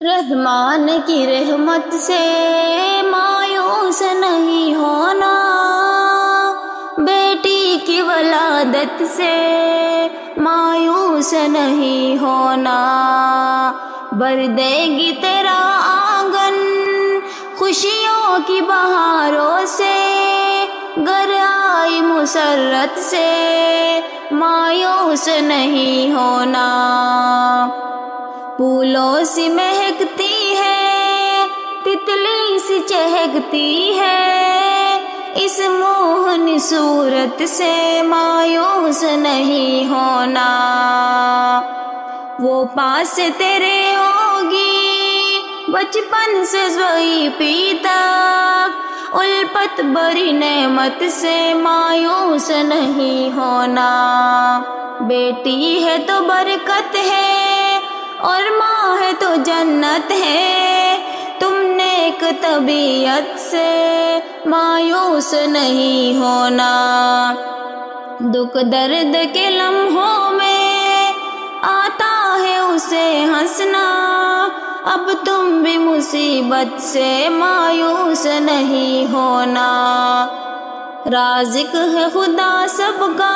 رحمان کی رحمت سے مایوس نہیں ہونا، بیٹی کی ولادت سے مایوس نہیں ہونا، بھر دے گی تیرا آنگن خوشیوں کی بہاروں سے، گر آئی مسرت سے مایوس نہیں ہونا۔ پھولوں سی مہکتی ہے، تتلی سی چہکتی ہے، اس موہنی صورت سے مایوس نہیں ہونا۔ وہ پاس تیرے ہوگی بچپن سے وہی پیتا، الفت بری نعمت سے مایوس نہیں ہونا۔ بیٹی ہے تو برکت ہے اور ماں ہے تو جنت ہے، تم نیک طبیعت سے مایوس نہیں ہونا۔ دکھ درد کے لمحوں میں آتا ہے اسے ہنسنا، اب تم بھی مصیبت سے مایوس نہیں ہونا۔ رازق ہے خدا سب کا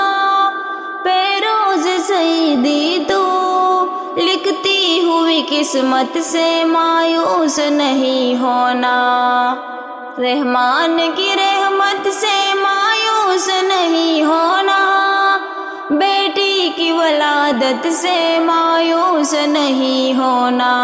پیروز سیدی تو، لکھتی ہوئی قسمت سے مایوس نہیں ہونا۔ رحمان کی رحمت سے مایوس نہیں ہونا، بیٹی کی ولادت سے مایوس نہیں ہونا۔